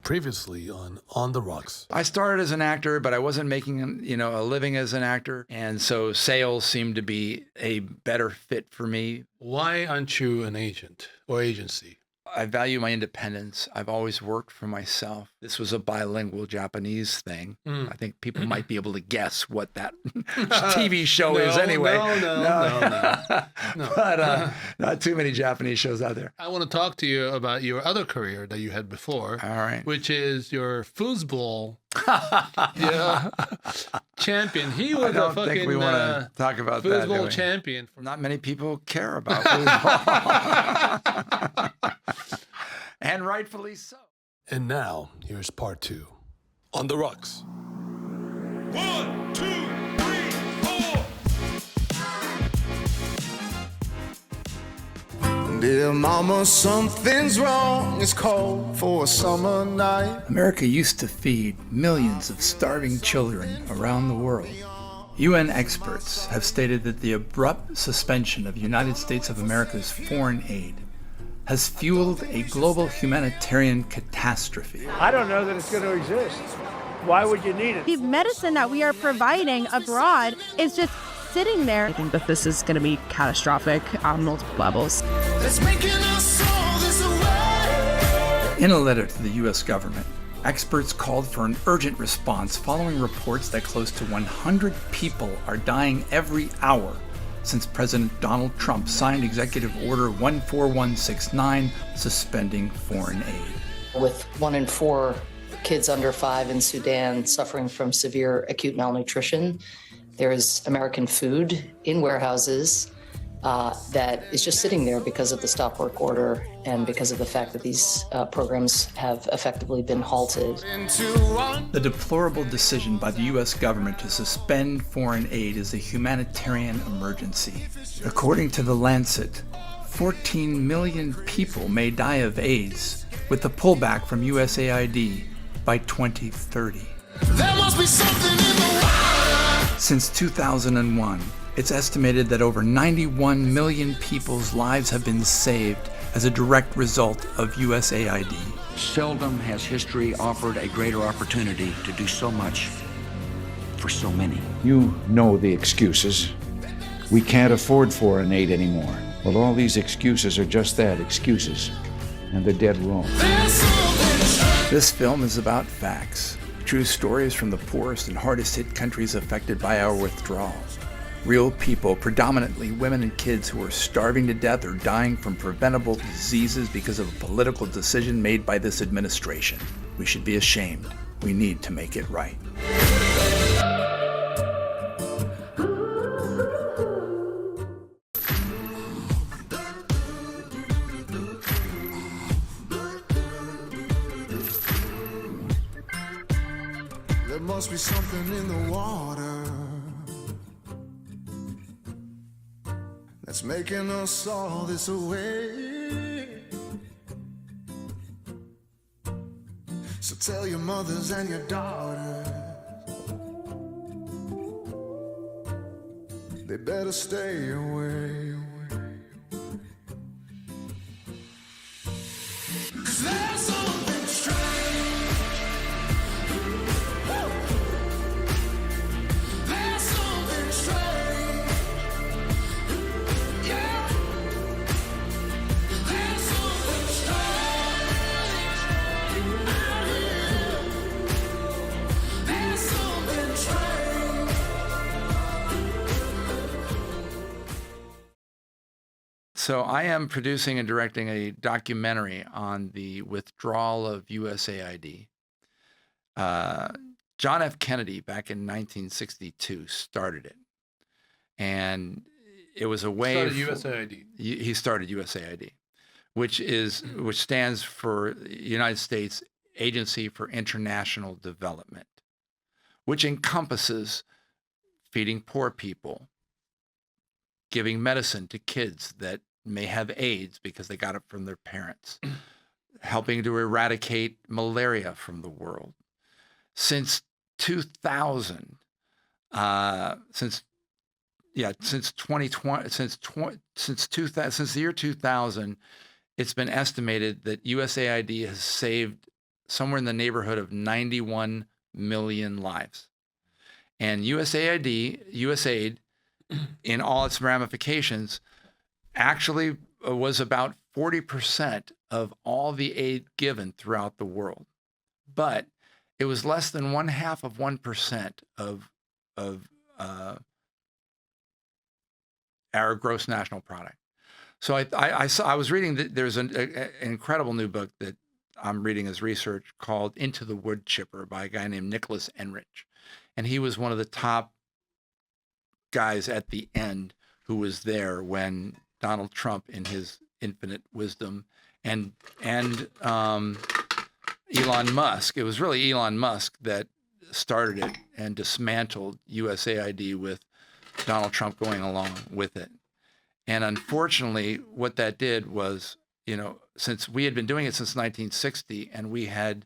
previously on the Rocks. I started as an actor, but I wasn't making, a living as an actor. And so sales seemed to be a better fit for me. Why aren't you an agent or agency? I value my independence. I've always worked for myself. This was a bilingual Japanese thing. I think people might be able to guess what that TV show is anyway. No. But not too many Japanese shows out there. I want to talk to you about your other career that you had before. All right. Which is your foosball champion. He was I don't think we want to talk about that. Foosball champion. Not many people care about foosball. And rightfully so. And now, here's part 2. On the Rocks. 1, 2, 3, 4. Dear mama, something's wrong. It's cold for a summer night. America used to feed millions of starving children around the world. UN experts have stated that the abrupt suspension of United States of America's foreign aid has fueled a global humanitarian catastrophe. I don't know that it's going to exist. Why would you need it? The medicine that we are providing abroad is just sitting there. I think that this is going to be catastrophic on multiple levels. That's making us all this away. In a letter to the U.S. government, experts called for an urgent response following reports that close to 100 people are dying every hour since President Donald Trump signed Executive Order 14169 suspending foreign aid. With 1 in 4 kids under 5 in Sudan suffering from severe acute malnutrition, there is American food in warehouses that is just sitting there because of the stop work order and because of the fact that these programs have effectively been halted. The deplorable decision by the U.S. government to suspend foreign aid is a humanitarian emergency. According to The Lancet, 14 million people may die of AIDS with the pullback from USAID by 2030. There must be something in the water. Since 2001, it's estimated that over 91 million people's lives have been saved as a direct result of USAID. Seldom has history offered a greater opportunity to do so much for so many. You know the excuses. We can't afford foreign aid anymore. Well, all these excuses are just that, excuses. And they're dead wrong. This film is about facts, true stories from the poorest and hardest hit countries affected by our withdrawal. Real people, predominantly women and kids who are starving to death or dying from preventable diseases because of a political decision made by this administration. We should be ashamed. We need to make it right. There must be something in the water that's making us all this away. So tell your mothers and your daughters they better stay away. 'Cause there's something strange. There's something strange. Yeah. There's something strange out here. There's something strange. So I am producing and directing a documentary on the withdrawal of USAID. John F. Kennedy, back in 1962, started it. And it was a way... USAID. He started USAID, which stands for United States Agency for International Development, which encompasses feeding poor people, giving medicine to kids that may have AIDS because they got it from their parents, helping to eradicate malaria from the world. Since 2000, since the year 2000, it's been estimated that USAID has saved somewhere in the neighborhood of 91 million lives. And USAID, in all its ramifications, actually was about 40% of all the aid given throughout the world. But it was less than 0.5% of our gross national product. So I was reading that there's an incredible new book that I'm reading as research called Into the Wood Chipper by a guy named Nicholas Enrich. And he was one of the top guys at the end who was there when Donald Trump, in his infinite wisdom, and Elon Musk, it was really Elon Musk that started it and dismantled USAID with Donald Trump going along with it. And unfortunately, what that did was, since we had been doing it since 1960 and we had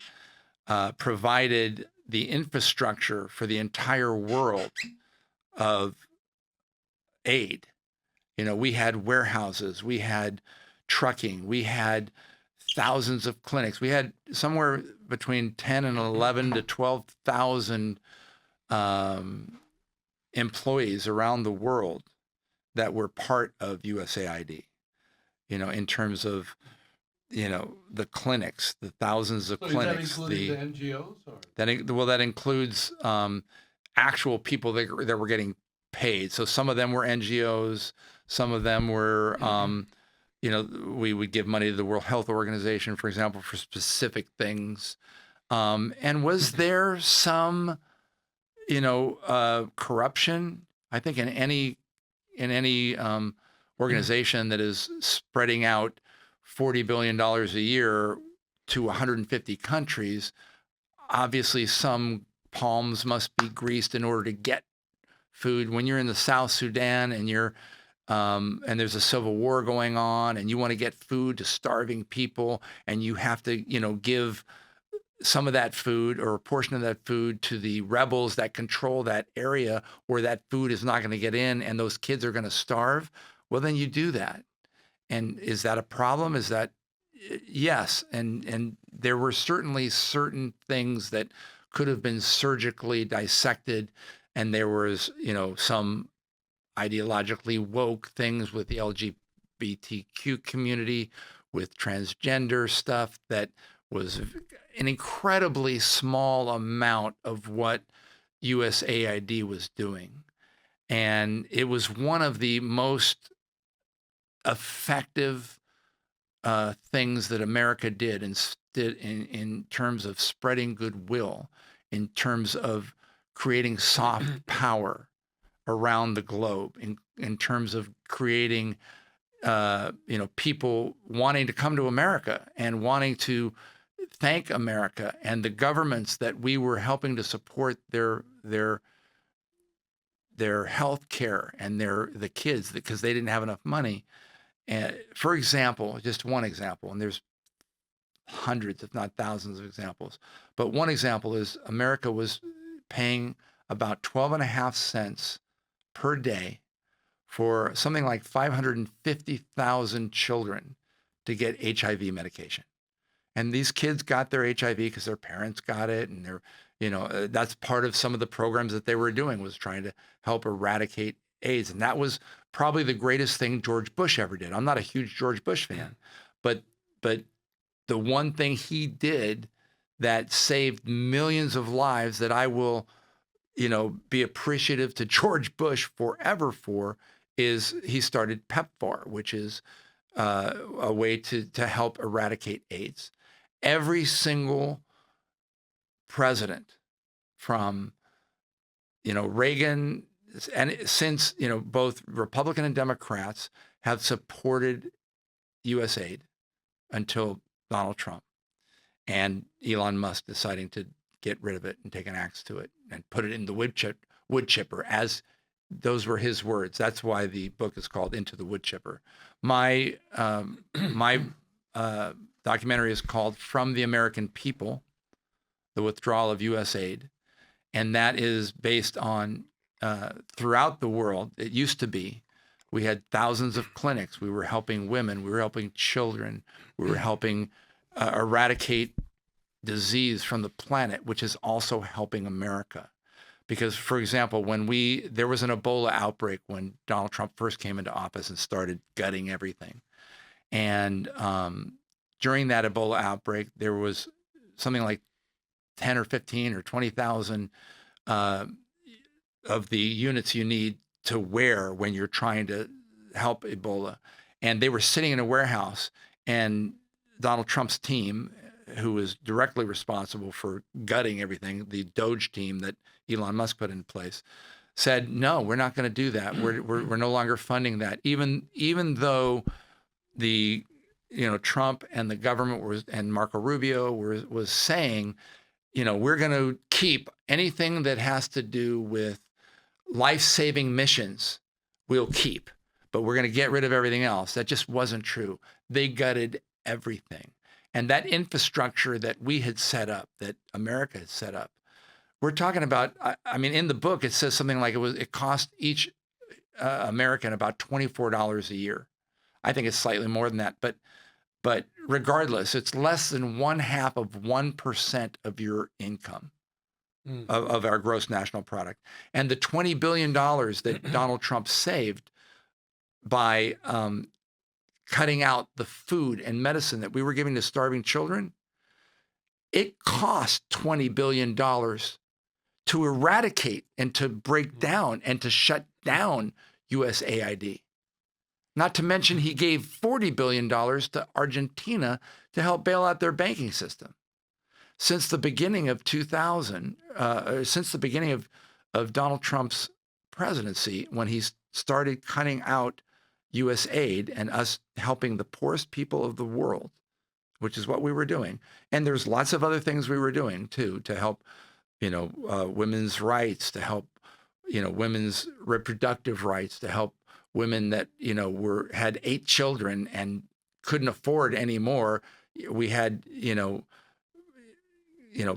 provided the infrastructure for the entire world of aid, we had warehouses, we had trucking, we had thousands of clinics. We had somewhere between 10 and 11 to 12,000 employees around the world that were part of USAID, in terms of, the clinics, the thousands of clinics. That includes the NGOs? Or? That includes actual people that were getting paid. So some of them were NGOs, some of them were, we would give money to the World Health Organization, for example, for specific things. And was there some, corruption? I think in any organization that is spreading out $40 billion a year to 150 countries, obviously some palms must be greased in order to get food. When you're in the South Sudan and you're and there's a civil war going on and you want to get food to starving people and you have to, give some of that food or a portion of that food to the rebels that control that area where that food is not going to get in and those kids are going to starve, well, then you do that. And is that a problem? Is that, yes. And there were certainly certain things that could have been surgically dissected. And there was, some ideologically woke things with the LGBTQ community, with transgender stuff that was an incredibly small amount of what USAID was doing. And it was one of the most effective things that America did in terms of spreading goodwill, in terms of creating soft power around the globe, in terms of creating, people wanting to come to America and wanting to thank America and the governments that we were helping to support their health care and the kids, because they didn't have enough money. And for example, just one example, and there's hundreds, if not thousands of examples, but one example is America was paying about 12.5 cents per day for something like 550,000 children to get HIV medication. And these kids got their HIV because their parents got it. And that's part of some of the programs that they were doing, was trying to help eradicate AIDS. And that was probably the greatest thing George Bush ever did. I'm not a huge George Bush fan, but the one thing he did that saved millions of lives that I will, be appreciative to George Bush forever for, is he started PEPFAR, which is a way to help eradicate AIDS. Every single president from, Reagan, and since, both Republican and Democrats have supported USAID until Donald Trump and Elon Musk deciding to get rid of it and take an axe to it and put it in the wood chipper, as those were his words. That's why the book is called Into the Wood Chipper. My documentary is called From the American People, The Withdrawal of USAID. And that is based on throughout the world. It used to be, we had thousands of clinics. We were helping women. We were helping children. We were helping eradicate disease from the planet, which is also helping America. Because, for example, there was an Ebola outbreak when Donald Trump first came into office and started gutting everything. And during that Ebola outbreak, there was something like 10 or 15 or 20,000 of the units you need to wear when you're trying to help Ebola. And they were sitting in a warehouse, and Donald Trump's team, who was directly responsible for gutting everything, the Doge team that Elon Musk put in place, said, no, we're not going to do that. We're no longer funding that. Even though the, Trump and the government and Marco Rubio was saying, we're going to keep anything that has to do with life-saving missions, we'll keep, but we're going to get rid of everything else. That just wasn't true. They gutted everything. And that infrastructure that we had set up, that America had set up, we're talking about, in the book, it says something like it cost each American about $24 a year. I think it's slightly more than that, but regardless, it's less than 0.5% of your income of our gross national product. And the $20 billion that Donald Trump saved by cutting out the food and medicine that we were giving to starving children, it cost $20 billion to eradicate and to break down and to shut down USAID. Not to mention he gave $40 billion to Argentina to help bail out their banking system. Since the beginning of 2000, since the beginning of Donald Trump's presidency, when he started cutting out USAID and us helping the poorest people of the world, which is what we were doing. And there's lots of other things we were doing too, to help, women's rights, to help, women's reproductive rights, to help women that, had 8 children and couldn't afford any more. We had,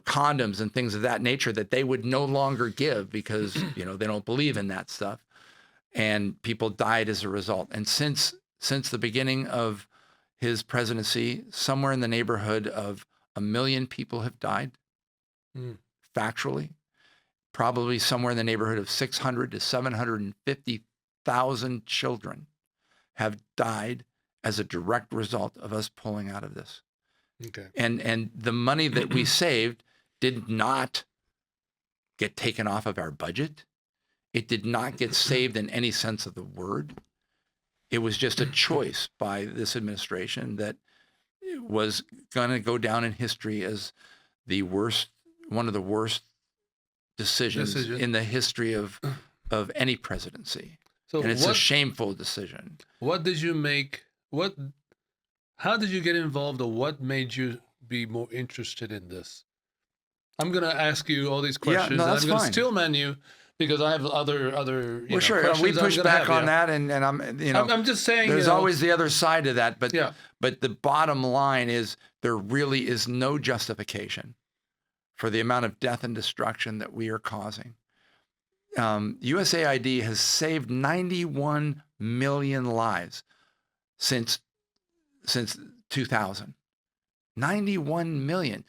condoms and things of that nature that they would no longer give because, they don't believe in that stuff. And people died as a result. And since the beginning of his presidency, somewhere in the neighborhood of 1 million people have died, factually. Probably somewhere in the neighborhood of 600 to 750,000 children have died as a direct result of us pulling out of this. Okay. And the money that we saved did not get taken off of our budget. It did not get saved in any sense of the word. It was just a choice by this administration that was going to go down in history as one of the worst decisions in the history of any presidency. So and it's a shameful decision. What did you make? How did you get involved, or what made you be more interested in this? I'm going to ask you all these questions. Yeah, no, that's I'm going to fine. steelman you because I have other sure. questions. We push back on that, and I'm just saying. There's always the other side to that, but yeah. But the bottom line is there really is no justification for the amount of death and destruction that we are causing. USAID has saved 91 million lives since 2000. 91 million.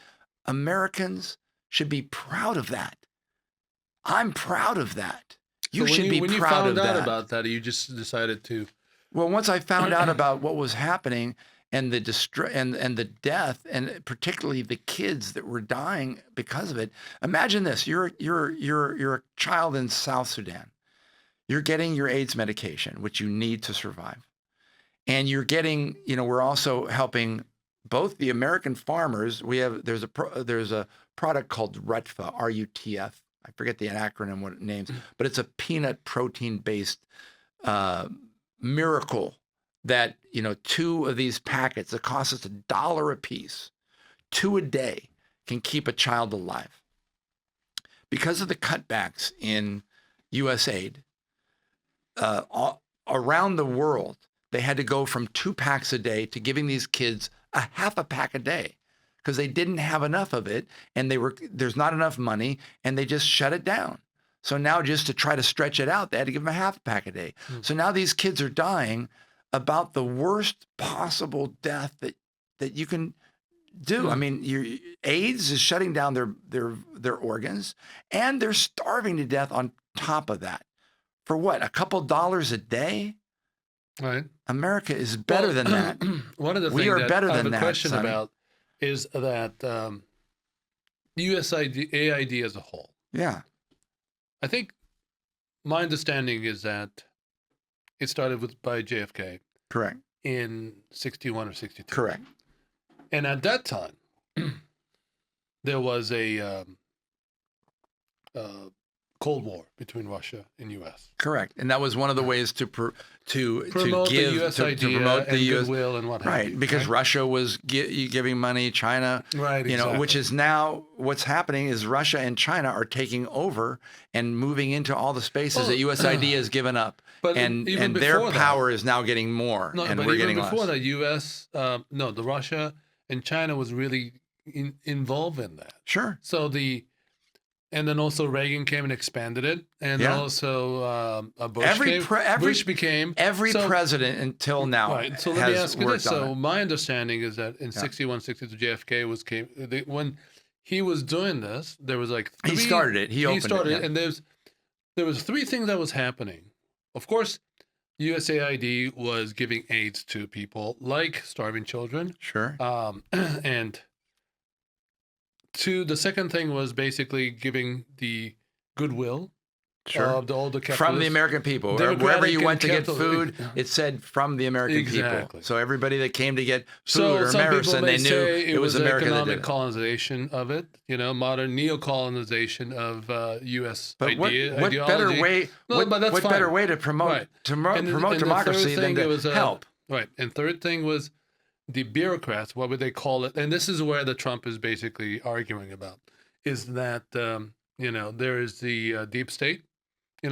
Americans should be proud of that. I'm proud of that. You should be proud of that. When you found out about that, you just decided to... Well, once I found out about what was happening and the the death, and particularly the kids that were dying because of it. Imagine this: you're a child in South Sudan. You're getting your AIDS medication, which you need to survive, and you're getting. We're also helping both the American farmers. There's a product called RUTF, RUTF. I forget the acronym, what it names, but it's a peanut protein based miracle that, 2 of these packets that cost us $1 a piece, 2 a day, can keep a child alive. Because of the cutbacks in USAID, around the world, they had to go from 2 packs a day to giving these kids a half a pack a day because they didn't have enough of it, and there's not enough money, and they just shut it down. So now, just to try to stretch it out, they had to give them a half a pack a day. So now these kids are dying about the worst possible death that you can do. I mean, AIDS is shutting down their organs, and they're starving to death on top of that. For what? A couple dollars a day? Right. America is better than that. One of the we things are that better I have than a that, question Sonny. about is that USAID AID as a whole. Yeah. I think my understanding is that it started by JFK. Correct. In 61 or 62. Correct. And at that time, there was a Cold War between Russia and U.S. Correct, and that was one of the ways to promote the U.S. idea to promote the and U.S. goodwill and what have right, you, because right? Russia was giving money, China, right, exactly. Which is now what's happening is Russia and China are taking over and moving into all the spaces that USAID has given up, and their power is now getting more, and we're getting less. Before the U.S., the Russia and China was really involved in that. Sure. So and then also Reagan came and expanded it, and also Bush became every president until now. Right. So let me ask you this. So my understanding is that in 61, 62, JFK when he was doing this, there was like he started it. He opened it, yeah. And there was three things that was happening. Of course, USAID was giving aids to people like starving children. Sure. And the second thing was basically giving the goodwill of all the capitalists. From the American people. Wherever you went to get food, it said from the American people. So everybody that came to get food or medicine, they knew it was America that did economic colonization of it, modern neo-colonization of U.S. ideology. What better way? What better way to promote democracy than to help? Right. And third thing was the bureaucrats, what would they call it? And this is where the Trump is basically arguing about, is that, there is the deep state,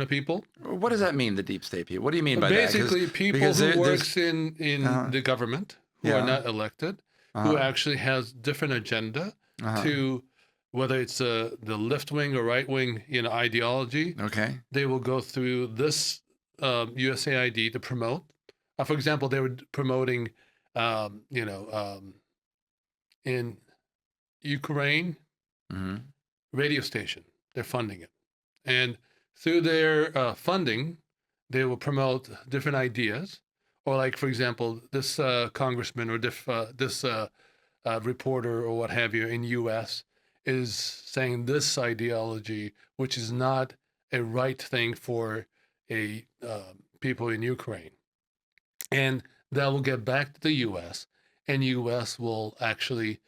people. What does that mean, the deep state people? What do you mean by basically, that? Basically, people who works in the government, who are not elected, who actually has different agenda to, whether it's the left-wing or right-wing, ideology. Okay. They will go through this USAID to promote. For example, they were promoting in Ukraine, radio station, they're funding it. And through their funding, they will promote different ideas. Or like, for example, this congressman or this reporter or what have you in U.S. is saying this ideology, which is not a right thing for people in Ukraine. And that will get back to the U.S., and U.S. will actually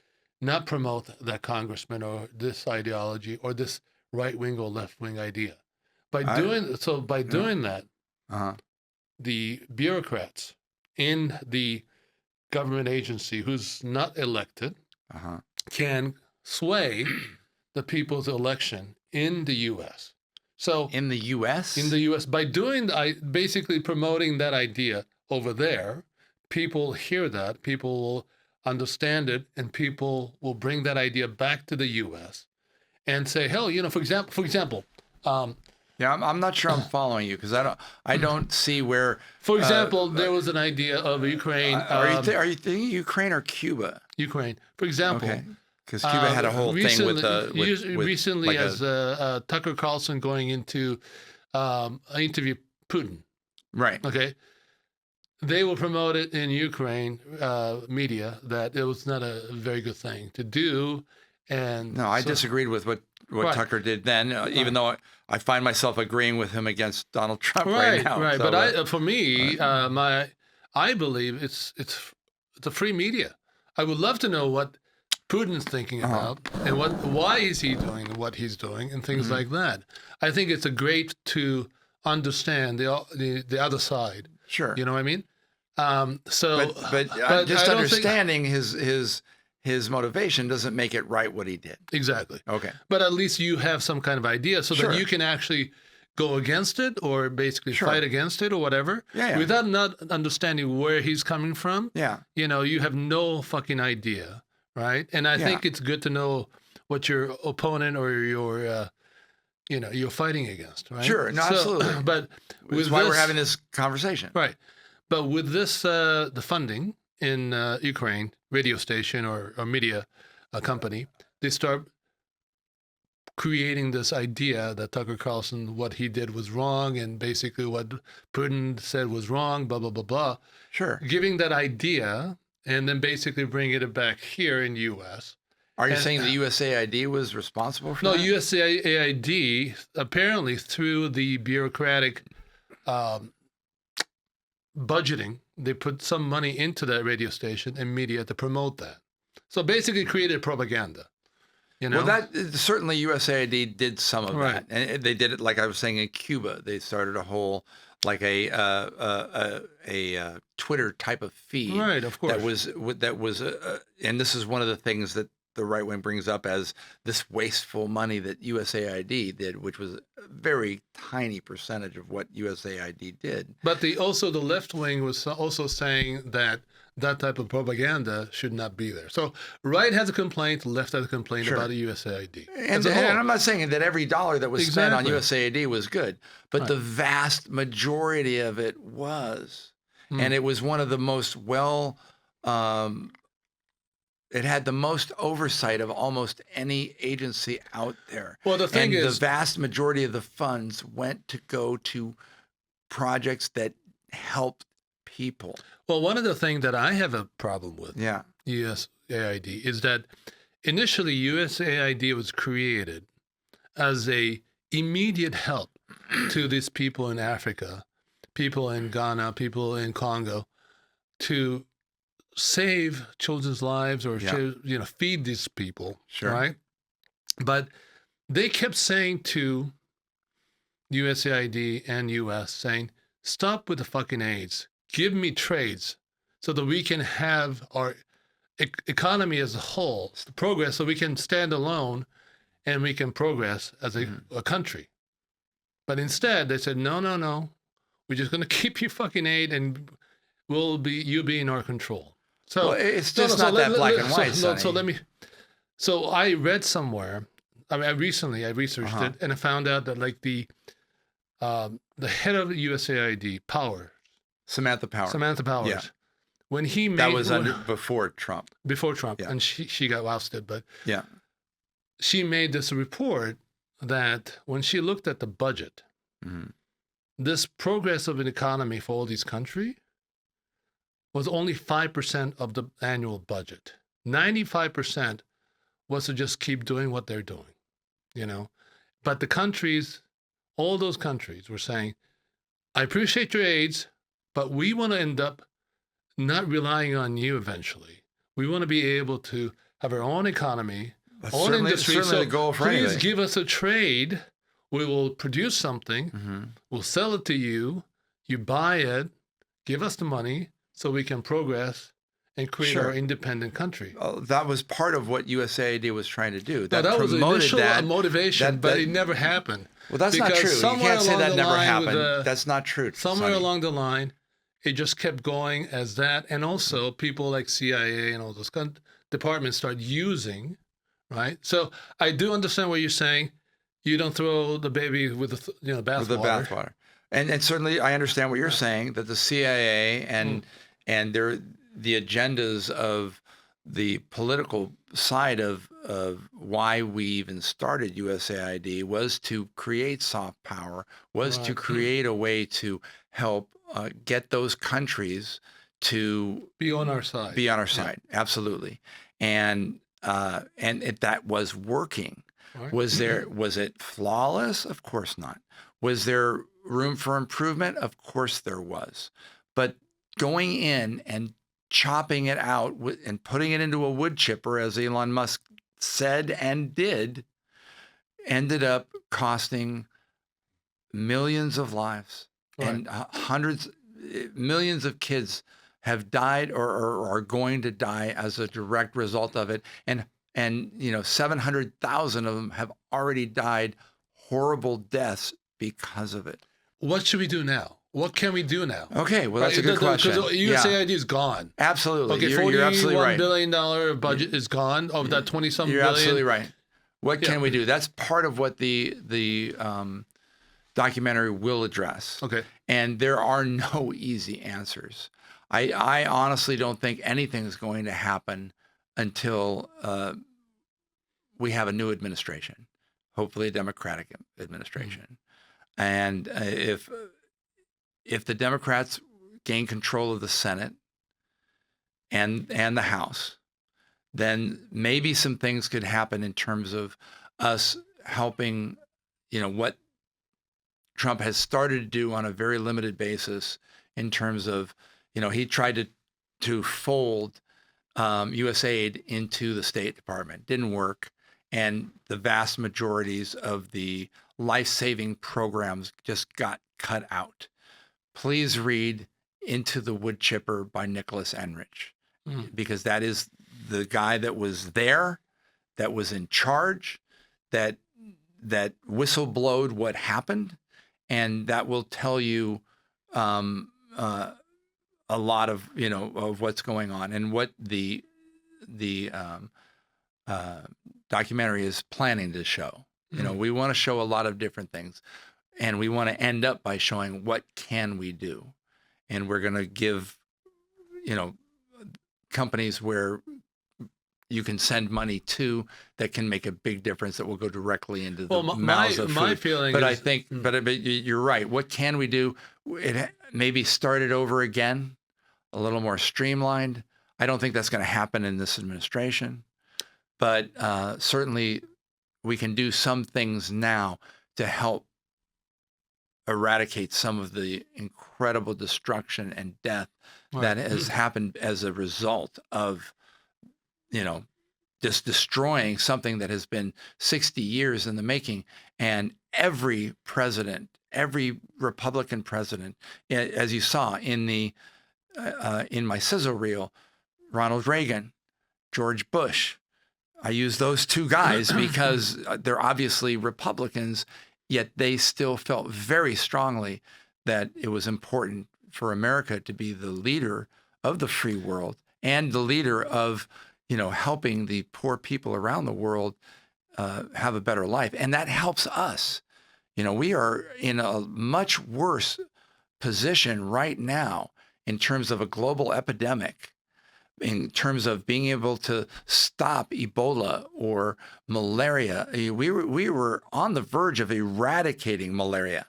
not promote that congressman or this ideology or this right-wing or left-wing idea. By doing that, the bureaucrats in the government agency who's not elected can sway the people's election in the U.S. So in the U.S.? In the U.S., by basically promoting that idea over there, people hear that, people will understand it, and people will bring that idea back to the U.S. and say, hell, for example. I'm not sure I'm following you because I don't see where. For example, there was an idea of Ukraine. Are you thinking Ukraine or Cuba? Ukraine, for example. Okay. Because Cuba had a whole thing with recently, like as Tucker Carlson going into interview Putin. Right. Okay. They will promote it in Ukraine media that it was not a very good thing to do. And no, I disagreed with what Tucker did then, even though I find myself agreeing with him against Donald Trump right now. Right, so, but for me, I believe it's a free media. I would love to know what Putin's thinking about and why is he doing what he's doing and things like that. I think it's great to understand the other side. Sure. You know what I mean? But just understanding his motivation doesn't make it right what he did. Exactly. Okay. But at least you have some kind of idea so that you can actually go against it or basically fight against it or whatever. Yeah. Without not understanding where he's coming from. Yeah. You have no fucking idea, right? And I think it's good to know what your opponent or your you're fighting against, right? Sure, no, absolutely. But that's why we're having this conversation. Right. But with this, the funding, in Ukraine, radio station or media company, they start creating this idea that Tucker Carlson, what he did was wrong, and basically what Putin said was wrong, blah, blah, blah, blah. Sure. Giving that idea and then basically bringing it back here in the U.S. Are you saying the USAID was responsible for that? No, USAID, apparently through the bureaucratic budgeting, they put some money into that radio station and media to promote that. So basically created propaganda. You know? Well, that certainly USAID did some of that, and they did it like I was saying in Cuba. They started a whole like a Twitter type of feed, right? Of course, that was, and this is one of the things that the right wing brings up as this wasteful money that USAID did, which was a very tiny percentage of what USAID did. But the left wing was also saying that that type of propaganda should not be there. So right has a complaint, left has a complaint about the USAID. And I'm not saying that every dollar that was spent on USAID was good, but the vast majority of it was. And it was one of the most it had the most oversight of almost any agency out there. Well, the thing is, the vast majority of the funds went to go to projects that helped people. Well, one of the things that I have a problem with USAID is that initially USAID was created as a immediate help to these people in Africa, people in Ghana, people in Congo, to save children's lives or feed these people, right? But they kept saying to USAID and US, saying, stop with the fucking AIDS. Give me trades so that we can have our economy as a whole progress, so we can stand alone and we can progress as a country. But instead, they said, no, we're just going to keep you fucking aid and you'll be in our control. So it's just not that black and white. So I read somewhere. I mean, I researched it, and I found out that like the head of the USAID, Samantha Powers, when he made before Trump, and she got ousted, but she made this report that when she looked at the budget, this progress of an economy for all these countries was only 5% of the annual budget. 95% was to just keep doing what they're doing, But the countries, all those countries were saying, I appreciate your aids, but we want to end up not relying on you eventually. We want to be able to have our own economy, own industry. So the goal for please give us a trade. We will produce something. We'll sell it to you. You buy it. Give us the money so we can progress and create our independent country. That was part of what USAID was trying to do. That was the initial motivation, but it never happened. Well, that's not true. You can't say that never happened. That's not true. Somewhere along the line, it just kept going as that. And also people like CIA and all those departments start using, right? So I do understand what you're saying. You don't throw the baby with the bathwater. And certainly I understand what you're saying, that the CIA and the agendas of the political side of why we even started USAID was to create soft power, was to create a way to help get those countries to be on our side. Absolutely. And that was working. Right. Was it flawless? Of course not. Was there room for improvement? Of course there was. But going in and chopping it out and putting it into a wood chipper, as Elon Musk said and did, ended up costing millions of lives. And millions of kids have died or are going to die as a direct result of it. And 700,000 of them have already died horrible deaths because of it. What should we do now? What can we do now? Okay, well, that's a good question. Because USAID is gone. Absolutely. Okay, $41 billion budget is gone of that 20-something billion. You're absolutely right. What can we do? That's part of what the documentary will address. Okay. And there are no easy answers. I honestly don't think anything is going to happen until we have a new administration, hopefully a Democratic administration. And if the Democrats gain control of the Senate and the House, then maybe some things could happen in terms of us helping, what Trump has started to do on a very limited basis in terms of, he tried to fold USAID into the State Department. Didn't work. And the vast majorities of the life-saving programs just got cut out. Please read Into the Wood Chipper by Nicholas Enrich, because that is the guy that was there, that was in charge, that whistleblowed what happened, and that will tell you a lot of of what's going on and what the documentary is planning to show. We want to show a lot of different things, and we want to end up by showing what can we do, and we're going to give companies where you can send money to that can make a big difference that will go directly into the mouths of food. My feeling but is, I think, but you're right. What can we do? It maybe start it over again, a little more streamlined. I don't think that's going to happen in this administration, but certainly we can do some things now to help eradicate some of the incredible destruction and death that has happened as a result of just destroying something that has been 60 years in the making. And every president, every Republican president, as you saw in my sizzle reel, Ronald Reagan, George Bush, I use those two guys because they're obviously Republicans, yet they still felt very strongly that it was important for America to be the leader of the free world and the leader of helping the poor people around the world have a better life. And that helps us. We are in a much worse position right now in terms of a global epidemic, in terms of being able to stop Ebola or malaria. We were on the verge of eradicating malaria,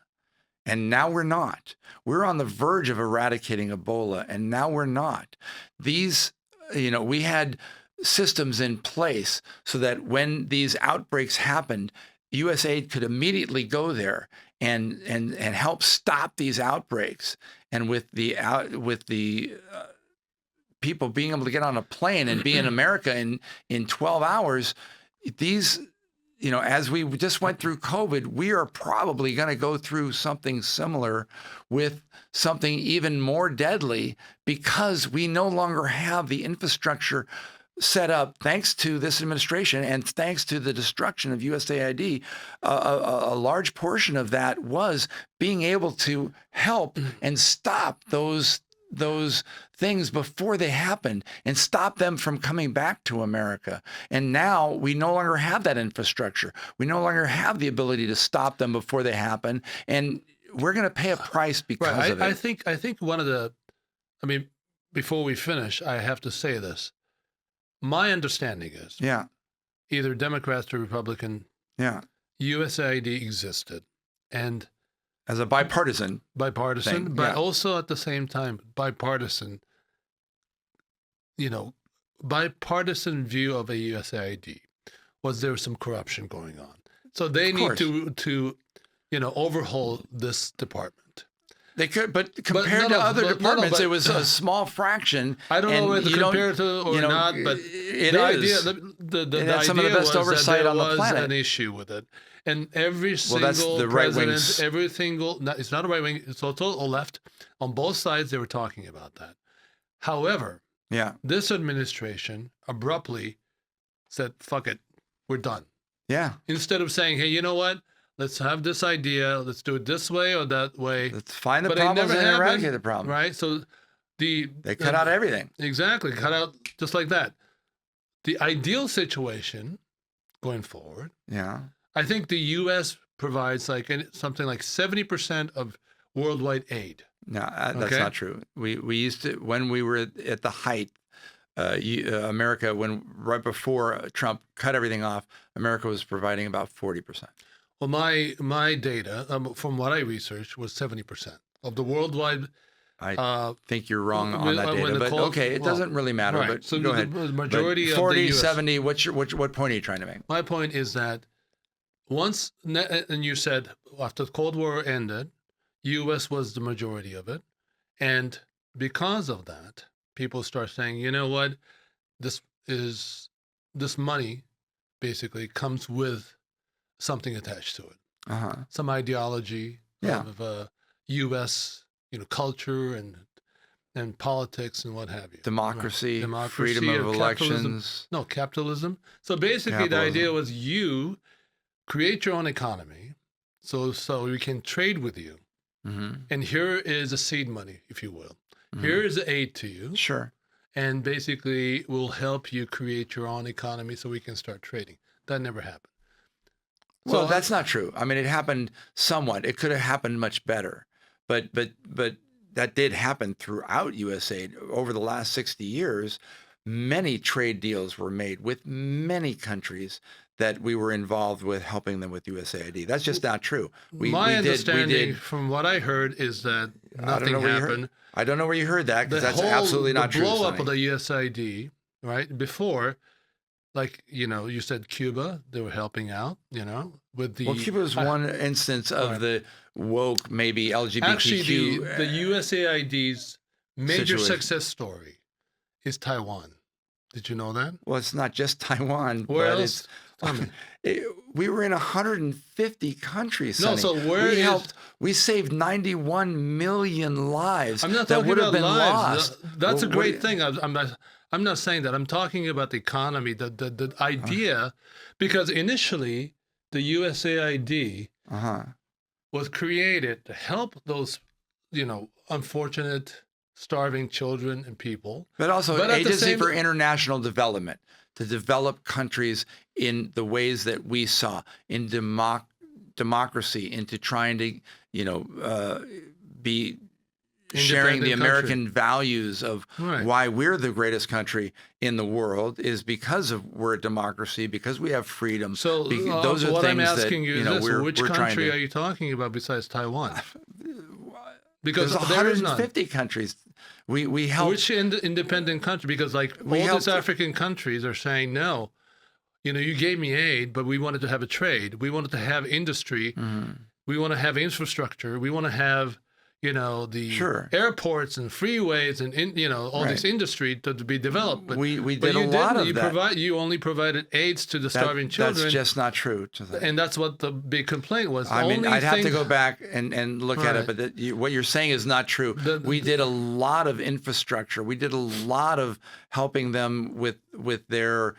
and now we're not. We're on the verge of eradicating Ebola, and now we're not. These, we had systems in place so that when these outbreaks happened, USAID could immediately go there and help stop these outbreaks. And with the people being able to get on a plane and be in America in 12 hours, these, as we just went through COVID, we are probably going to go through something similar with something even more deadly because we no longer have the infrastructure set up, thanks to this administration and thanks to the destruction of USAID. A large portion of that was being able to help and stop those things before they happened and stop them from coming back to America. And now we no longer have that infrastructure. We no longer have the ability to stop them before they happen. And we're going to pay a price because of it. I think one of the, before we finish, I have to say this. My understanding is, either Democrats or Republican, USAID existed, and as a bipartisan thing, but also at the same time bipartisan. Bipartisan view of a USAID was there was some corruption going on, so they need to overhaul this department. They could, but compared to other departments, it was a small fraction. I don't know whether to compare to or not, but the idea, the idea some of the best oversight on the planet. There was an issue with it, and every single president, every single, it's not a right wing, it's also a left. On both sides, they were talking about that. However, this administration abruptly said, "Fuck it, we're done." Instead of saying, "Hey, you know what? Let's have this idea. Let's do it this way or that way. Let's find the problems and eradicate the problem." Right? So they cut out everything. Exactly. Cut out just like that. The ideal situation going forward, I think the U.S. provides like something like 70% of worldwide aid. No, that's not true. We used to, when we were at the height, America, right before Trump cut everything off, America was providing about 40%. Well, my data from what I researched was 70% of the worldwide. I think you're wrong on that data, but okay, it doesn't really matter. Right. But So go ahead. The majority 40, of the US, 70. What point are you trying to make? My point is that once, and you said after the Cold War ended, U.S. was the majority of it, and because of that, people start saying, you know what, this money basically comes with something attached to it, some ideology of U.S. culture and politics and what have you. Democracy, freedom of elections. No, capitalism. So basically, the idea was you create your own economy, so we can trade with you. And here is the seed money, if you will. Here is the aid to you. Sure. And basically, we'll help you create your own economy so we can start trading. That never happened. Well, that's not true. I mean, it happened somewhat. It could have happened much better. But that did happen throughout USAID. Over the last 60 years, many trade deals were made with many countries that we were involved with, helping them with USAID. That's just not true. My understanding from what I heard is that nothing happened. I don't know where you heard that, because that's absolutely not true. The blow up of the USAID, right? Before, like, you said Cuba, they were helping out, with the... Well, Cuba was one instance of the woke, maybe LGBTQ... Actually, the USAID's major success story is Taiwan. Did you know that? Well, it's not just Taiwan. Where but else? We were in 150 countries. No, Sonny. so where we saved 91 million lives. I'm not that talking would have about been lives. lost. That's a great thing. I'm not saying that. I'm talking about the economy, the idea, because initially the USAID was created to help those, unfortunate, starving children and people. But also an agency for international development, to develop countries in the ways that we saw, in democracy, into trying to, be sharing the American values of why we're the greatest country in the world, is because we're a democracy, because we have freedom. So those are what things I'm asking you is this: which country are you talking about besides Taiwan? Because there's 150 countries. We help. Which independent country? Because all these African countries are saying no. You gave me aid, but we wanted to have a trade. We wanted to have industry. We want to have infrastructure. We want to have, the airports and freeways and all this industry to be developed. But we did a lot of that. You only provided aids to the starving children. That's just not true. And that's what the big complaint was. I'd have to go back and look at it, but what you're saying is not true. We did a lot of infrastructure. We did a lot of helping them with their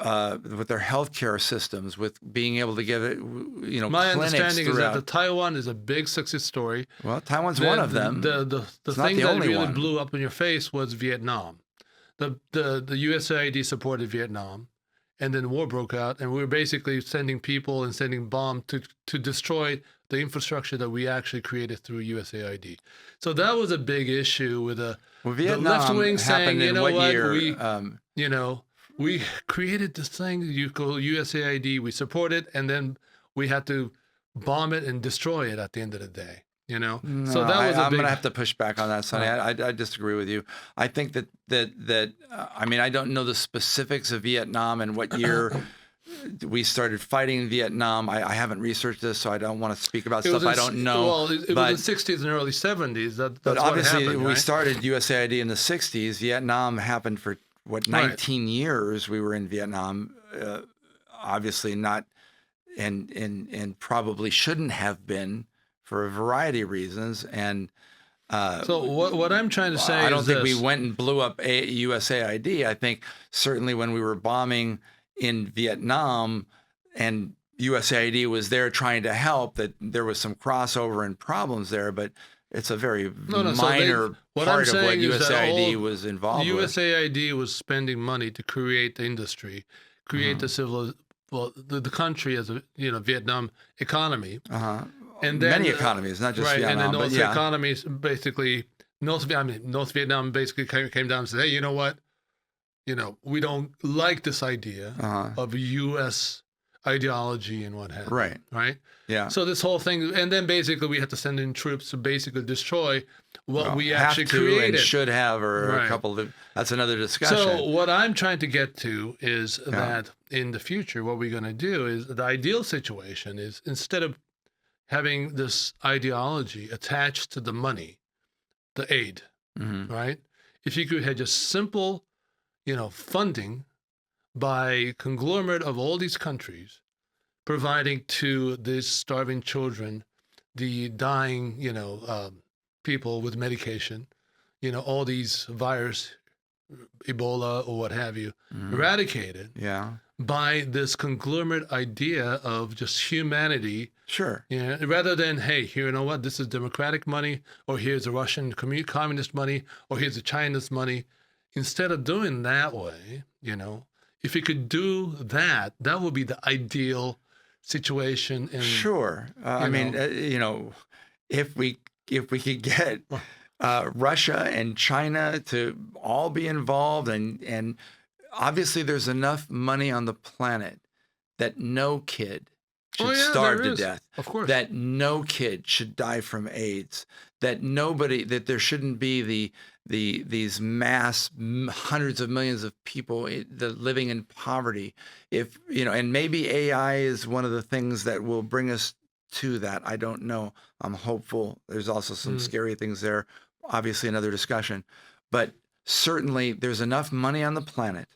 healthcare systems, with being able to give it, My understanding is that Taiwan is a big success story. Well, Taiwan's one of them. The thing that really blew up in your face was Vietnam. The USAID supported Vietnam, and then war broke out, and we were basically sending people and sending bombs to destroy the infrastructure that we actually created through USAID. So that was a big issue with the left wing saying, we created this thing you call USAID, we support it, and then we had to bomb it and destroy it at the end of the day. No, so that was I'm going to have to push back on that, Sonny. I disagree with you. I think that I don't know the specifics of Vietnam and what year we started fighting in Vietnam. I haven't researched this, so I don't want to speak about stuff I don't know. Well, it was the 60s and early 70s. That's obviously, what happened, we started USAID in the 60s. Vietnam happened for 19 years we were in Vietnam, obviously not, and probably shouldn't have been for a variety of reasons. And so what I'm trying to say is I don't think we went and blew up USAID. I think certainly when we were bombing in Vietnam and USAID was there trying to help, that there was some crossover and problems there, but it's a very minor part of what USAID was involved with. USAID was spending money to create the industry, create the the country as a Vietnam economy. And then, many economies, not just Vietnam. And then those economies basically, North Vietnam basically came down and said, hey, you know what? We don't like this idea of U.S. ideology and what have you. Right? Yeah. So this whole thing, and then basically we had to send in troops to basically destroy what we actually created. And should have, or a couple of, that's another discussion. So what I'm trying to get to is that in the future, what we're going to do is the ideal situation is instead of having this ideology attached to the money, the aid, right? If you could have just simple, funding by conglomerate of all these countries, providing to these starving children, the dying, people with medication, all these virus, Ebola or what have you, eradicated by this conglomerate idea of just humanity. Sure. Rather than, hey, here, this is democratic money, or here's the Russian communist money, or here's the Chinese money. Instead of doing that way, if we could do that, that would be the ideal situation. And, sure. I mean, if we could get Russia and China to all be involved, and obviously there's enough money on the planet that no kid should starve to death. Of course. That no kid should die from AIDS. That there shouldn't be these mass hundreds of millions of people living in poverty. If and maybe AI is one of the things that will bring us to that. I don't know. I'm hopeful. There's also some scary things there. Obviously, another discussion, but certainly there's enough money on the planet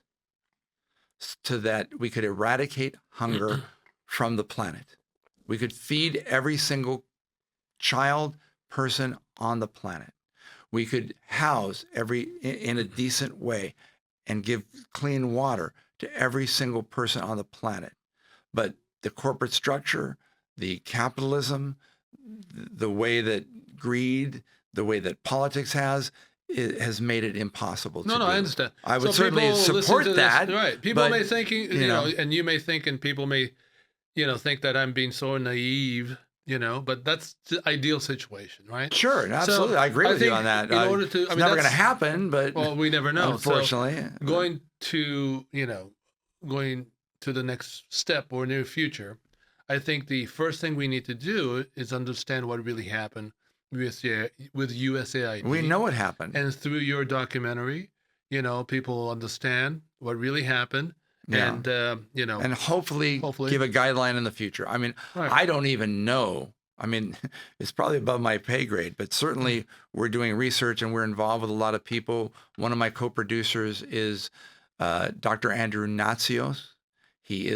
so that we could eradicate hunger from the planet. We could feed every single child, person on the planet. We could house in a decent way and give clean water to every single person on the planet. But the corporate structure, the capitalism, the way that greed, the way that politics has made it impossible to do. I understand. I would certainly support that. Right. People may think, and you may think, and people may, think that I'm being so naive, but that's the ideal situation, right? Sure, absolutely. I agree with you on that. In order to, it's never going to happen, but we never know. Unfortunately, so going to the next step or near future, I think the first thing we need to do is understand what really happened with USAID. We know what happened, and through your documentary, people understand what really happened. Yeah. And, and hopefully give a guideline in the future. I mean, I don't even know. I mean, it's probably above my pay grade, but certainly we're doing research and we're involved with a lot of people. One of my co-producers is Dr. Andrew Natsios. He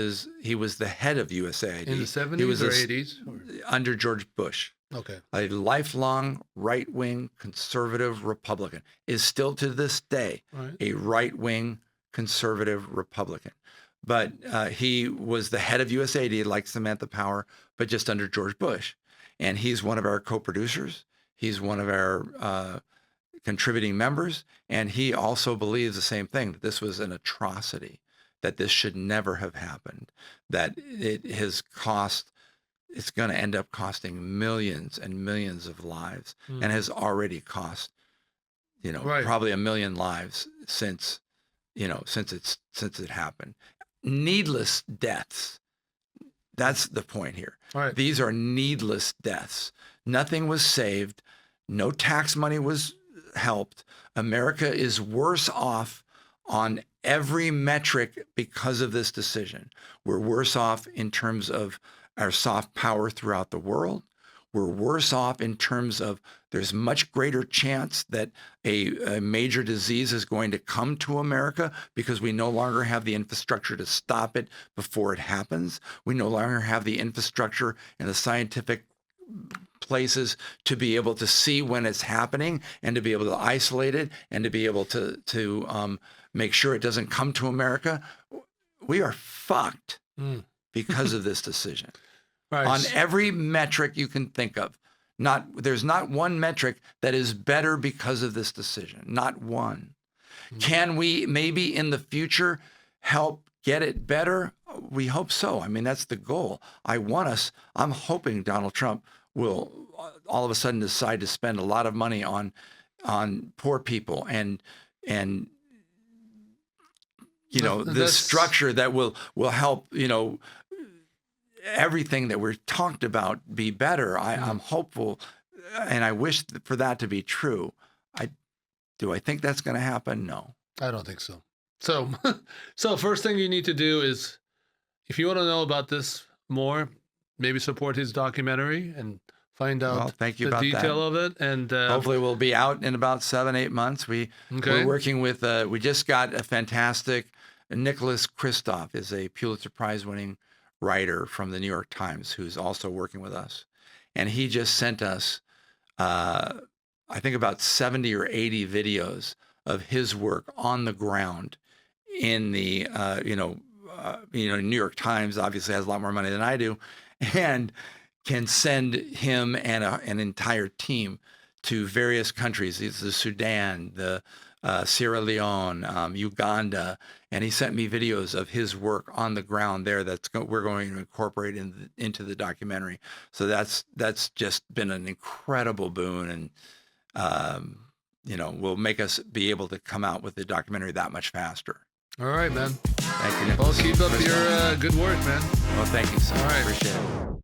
was the head of USAID. In the 70s or 80s? Under George Bush. Okay. A lifelong right-wing conservative Republican, is still to this day a right-wing conservative Republican. But he was the head of USAID, like Samantha Power, but just under George Bush. And he's one of our co-producers. He's one of our contributing members. And he also believes the same thing, that this was an atrocity, that this should never have happened, that it's going to end up costing millions and millions of lives, and has already cost, probably 1 million lives since it happened. Needless deaths. That's the point here. Right. These are needless deaths. Nothing was saved. No tax money was helped. America is worse off on every metric because of this decision. We're worse off in terms of our soft power throughout the world. We're worse off in terms of there's much greater chance that a major disease is going to come to America because we no longer have the infrastructure to stop it before it happens. We no longer have the infrastructure and the scientific places to be able to see when it's happening and to be able to isolate it and to be able to make sure it doesn't come to America. We are fucked because of this decision. Right. On every metric you can think of. There's not one metric that is better because of this decision. Not one. Can we maybe in the future help get it better? We hope so. I mean, that's the goal. I'm hoping Donald Trump will all of a sudden decide to spend a lot of money on poor people and this structure that will help, everything that we're talked about be better. I'm hopeful, and I wish for that to be true. Do I think that's going to happen? No. I don't think so. So first thing you need to do is, if you want to know about this more, maybe support his documentary and find out the detail of it. And hopefully we'll be out in about 7-8 months. We're working with, we just got a fantastic, Nicholas Kristof is a Pulitzer Prize winning writer from the New York Times who's also working with us. And he just sent us, I think about 70 or 80 videos of his work on the ground in the, New York Times obviously has a lot more money than I do, and can send him and an entire team to various countries. It's the Sudan, the Sierra Leone, Uganda, and he sent me videos of his work on the ground there. We're going to incorporate into the documentary. So that's just been an incredible boon, and will make us be able to come out with the documentary that much faster. All right, man. Thank you, Nick. Well, keep up your good work, man. Well, thank you so much. All right. Appreciate it.